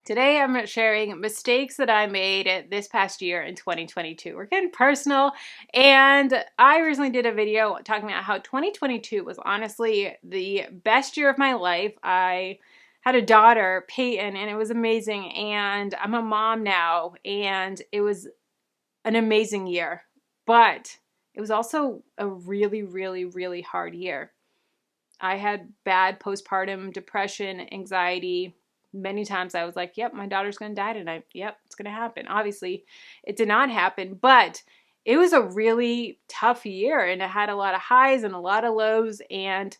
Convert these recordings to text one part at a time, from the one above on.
Today I'm sharing mistakes that I made this past year in 2022. We're getting personal, and I recently did a video talking about how 2022 was honestly the best year of my life. I had a daughter, Peyton, and it was amazing, and I'm a mom now, and it was an amazing year. But it was also a really, really, really hard year. I had bad postpartum depression, anxiety. Many times I was like, yep, my daughter's going to die tonight. Yep, it's going to happen. Obviously, it did not happen, but it was a really tough year and it had a lot of highs and a lot of lows. And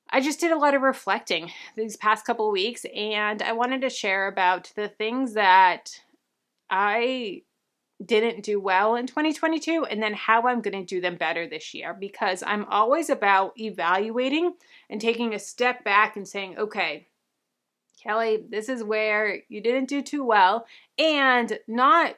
I just did a lot of reflecting these past couple of weeks. And I wanted to share about the things that I didn't do well in 2022 and then how I'm going to do them better this year, because I'm always about evaluating and taking a step back and saying, okay, Kelly, this is where you didn't do too well, and not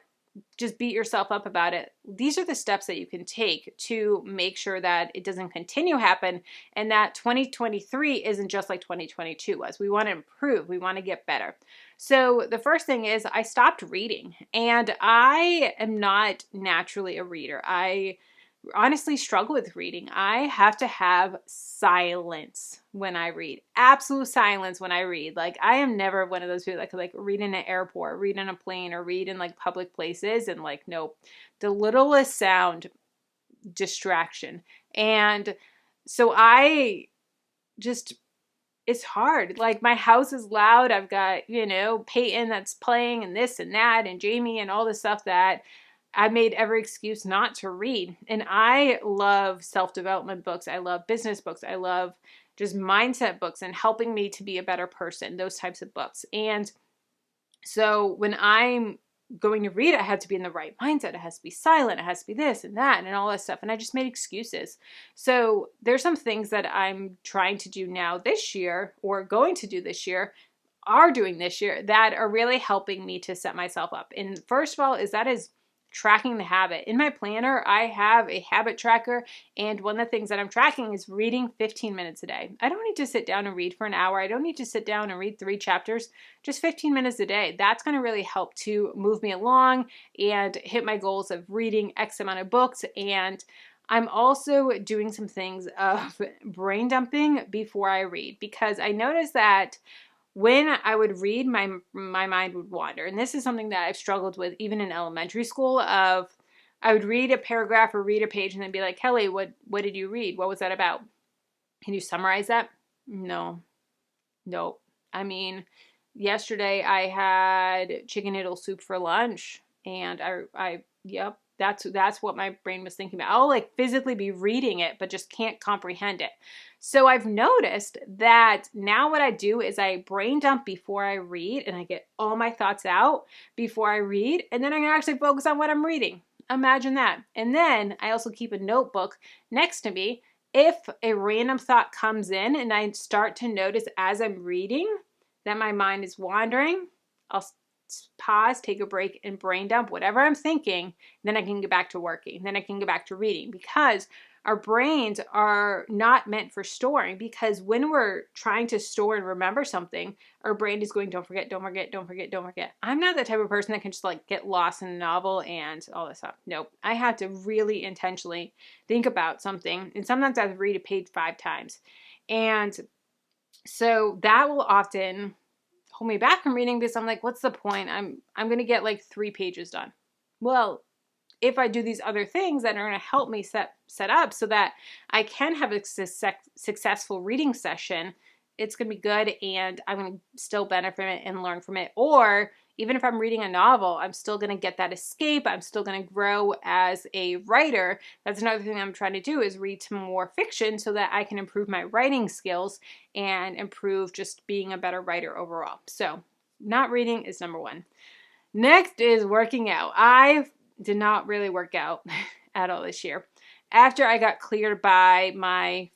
just beat yourself up about it. These are the steps that you can take to make sure that it doesn't continue happen and that 2023 isn't just like 2022 was. We want to improve. We want to get better. So the first thing is I stopped reading, and I am not naturally a reader. I honestly struggle with reading. I have to have silence when I read. Absolute silence when I read. Like, I am never one of those people that could like read in an airport, read in a plane, or read in like public places, and like, nope. The littlest sound, distraction. And so I just, it's hard. Like, my house is loud. I've got, Peyton that's playing and this and that and Jamie and all the stuff that I made every excuse not to read. And I love self-development books. I love business books. I love just mindset books and helping me to be a better person, those types of books. And so when I'm going to read, I have to be in the right mindset. It has to be silent. It has to be this and that and all that stuff. And I just made excuses. So there's some things that I'm trying to do now this year, or going to do this year, are doing this year, that are really helping me to set myself up. And first of all, is tracking the habit. In my planner, I have a habit tracker, and one of the things that I'm tracking is reading 15 minutes a day. I don't need to sit down and read for an hour. I don't need to sit down and read 3 chapters, just 15 minutes a day. That's going to really help to move me along and hit my goals of reading X amount of books. And I'm also doing some things of brain dumping before I read, because I noticed that when I would read, my mind would wander. And this is something that I've struggled with even in elementary school. I would read a paragraph or read a page and then be like, Kelly, what did you read? What was that about? Can you summarize that? No. Nope. I mean, yesterday I had chicken noodle soup for lunch, and yep, that's what my brain was thinking about. I'll like physically be reading it, but just can't comprehend it. So I've noticed that now what I do is I brain dump before I read, and I get all my thoughts out before I read, and then I can actually focus on what I'm reading. Imagine that. And then I also keep a notebook next to me. If a random thought comes in and I start to notice as I'm reading that my mind is wandering, I'll pause, take a break, and brain dump whatever I'm thinking. Then I can get back to working. Then I can get back to reading, because our brains are not meant for storing. Because when we're trying to store and remember something, our brain is going, don't forget, don't forget, don't forget, don't forget. I'm not the type of person that can just like get lost in a novel and all this stuff. Nope. I have to really intentionally think about something. And sometimes I have to read a page 5 times. And so that will often hold me back from reading, because I'm like, what's the point? I'm going to get like 3 pages done. Well, if I do these other things that are going to help me set up so that I can have a successful reading session, it's going to be good, and I'm going to still benefit from it and learn from it. Or even if I'm reading a novel, I'm still going to get that escape. I'm still going to grow as a writer. That's another thing I'm trying to do, is read some more fiction so that I can improve my writing skills and improve just being a better writer overall. So not reading is number 1. Next is working out. I did not really work out at all this year. After I got cleared by my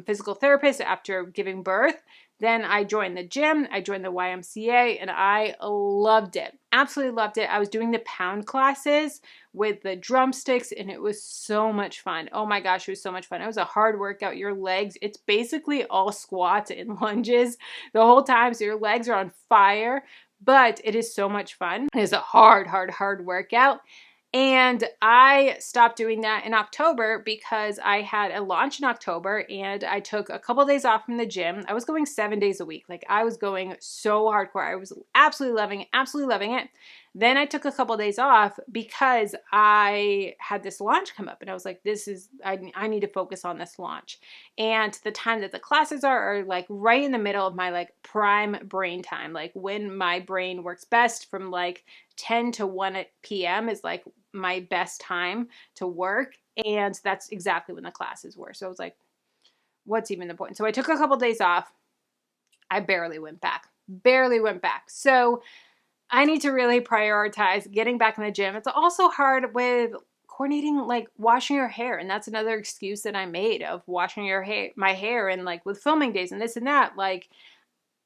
physical therapist after giving birth, then I joined the gym, I joined the YMCA, and I loved it. Absolutely loved it. I was doing the pound classes with the drumsticks, and it was so much fun. Oh my gosh, it was so much fun. It was a hard workout. Your legs, it's basically all squats and lunges the whole time, so your legs are on fire, but it is so much fun. It is a hard, hard, hard workout. And I stopped doing that in October because I had a launch in October and I took a couple of days off from the gym. I was going 7 days a week. Like, I was going so hardcore. I was absolutely loving it, absolutely loving it. Then I took a couple of days off because I had this launch come up and I was like, I need to focus on this launch. And the time that the classes are like right in the middle of my like prime brain time, like when my brain works best, from like 10 to 1 p.m. is like my best time to work. And that's exactly when the classes were. So I was like, what's even the point? So I took a couple days off. I barely went back. So I need to really prioritize getting back in the gym. It's also hard with coordinating, like washing your hair. And that's another excuse that I made of washing my hair, and like with filming days and this and that. Like,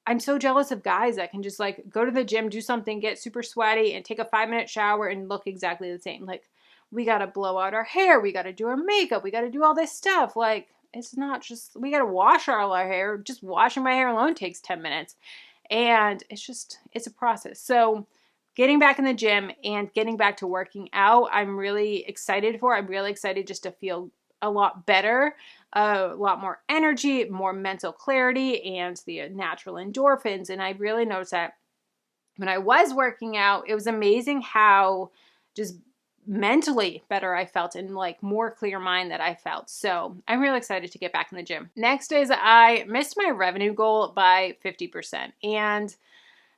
I'm so jealous of guys that can just like go to the gym, do something, get super sweaty and take a 5-minute shower and look exactly the same. Like, we got to blow out our hair. We got to do our makeup. We got to do all this stuff. Like, it's not just, we got to wash all our hair. Just washing my hair alone takes 10 minutes. And it's a process. So getting back in the gym and getting back to working out, I'm really excited for. I'm really excited just to feel a lot better, a lot more energy, more mental clarity, and the natural endorphins. And I really noticed that when I was working out, it was amazing how just mentally better I felt and like more clear mind that I felt. So I'm really excited to get back in the gym. Next is I missed my revenue goal by 50%. And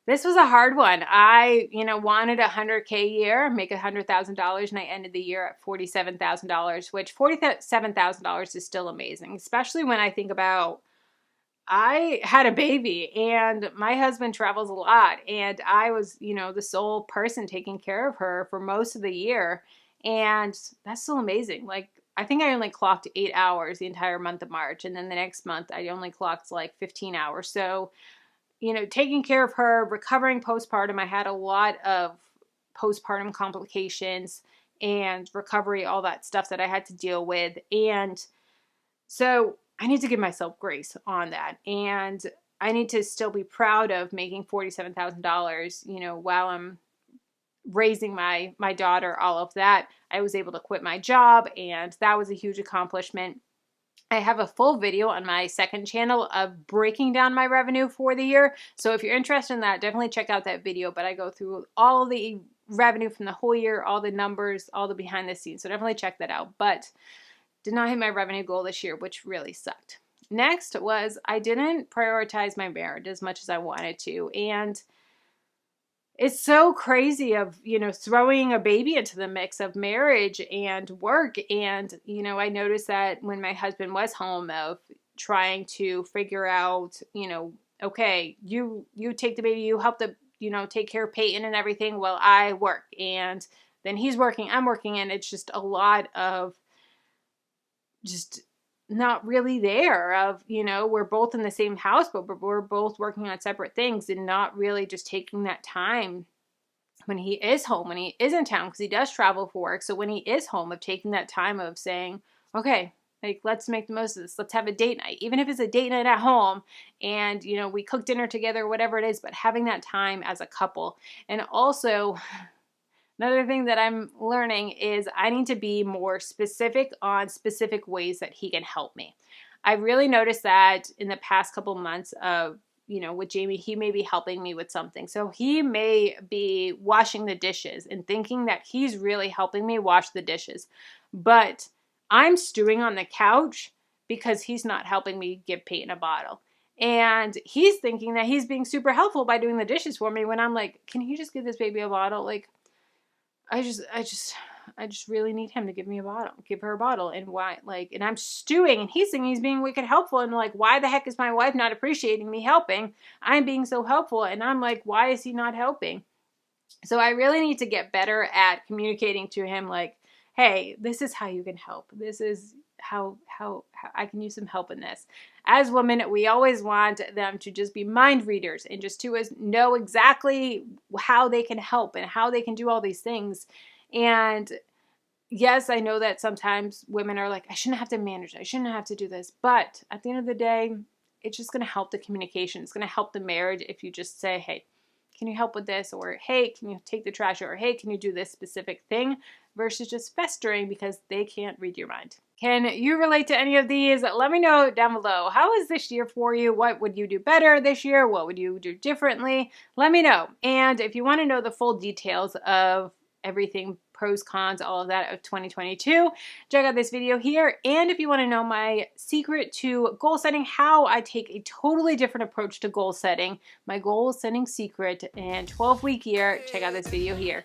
this was a hard one. I, wanted a $100K a year, make $100,000, and I ended the year at $47,000, which $47,000 is still amazing, especially when I think about I had a baby and my husband travels a lot, and I was, the sole person taking care of her for most of the year. And that's still amazing. Like, I think I only clocked 8 hours the entire month of March. And then the next month I only clocked like 15 hours. So, taking care of her, recovering postpartum. I had a lot of postpartum complications and recovery, all that stuff that I had to deal with. And so I need to give myself grace on that. And I need to still be proud of making $47,000, while I'm raising my daughter, all of that. I was able to quit my job, and that was a huge accomplishment. I have a full video on my second channel of breaking down my revenue for the year. So if you're interested in that, definitely check out that video. But I go through all the revenue from the whole year, all the numbers, all the behind the scenes. So definitely check that out. But did not hit my revenue goal this year, which really sucked. Next was I didn't prioritize my marriage as much as I wanted to. And it's so crazy of, throwing a baby into the mix of marriage and work. And, I noticed that when my husband was home, of trying to figure out, okay, you take the baby, you help take care of Peyton and everything while I work. And then he's working, I'm working. And it's just a lot of just not really there of, we're both in the same house, but we're both working on separate things and not really just taking that time when he is home, when he is in town, because he does travel for work. So when he is home, of taking that time of saying, okay, like, let's make the most of this. Let's have a date night, even if it's a date night at home and, we cook dinner together, whatever it is, but having that time as a couple. And also, another thing that I'm learning is I need to be more specific on specific ways that he can help me. I really noticed that in the past couple months of, with Jamie, he may be helping me with something. So he may be washing the dishes and thinking that he's really helping me wash the dishes. But I'm stewing on the couch because he's not helping me give Peyton a bottle. And he's thinking that he's being super helpful by doing the dishes for me when I'm like, can you just give this baby a bottle? Like, I just really need him to give her a bottle. And why, like, and I'm stewing and he's thinking he's being wicked helpful. And like, why the heck is my wife not appreciating me helping? I'm being so helpful. And I'm like, why is he not helping? So I really need to get better at communicating to him, like, hey, this is how you can help. This is how I can use some help in this. As women, we always want them to just be mind readers and just to know exactly how they can help and how they can do all these things. And yes, I know that sometimes women are like, I shouldn't have to manage. I shouldn't have to do this. But at the end of the day, it's just going to help the communication. It's going to help the marriage if you just say, hey, can you help with this? Or, hey, can you take the trash? Or, hey, can you do this specific thing? Versus just festering because they can't read your mind. Can you relate to any of these? Let me know down below. How is this year for you? What would you do better this year? What would you do differently? Let me know. And if you want to know the full details of everything, pros, cons, all of that of 2022, check out this video here. And if you want to know my secret to goal setting, how I take a totally different approach to goal setting, my goal setting secret and 12-week year, check out this video here.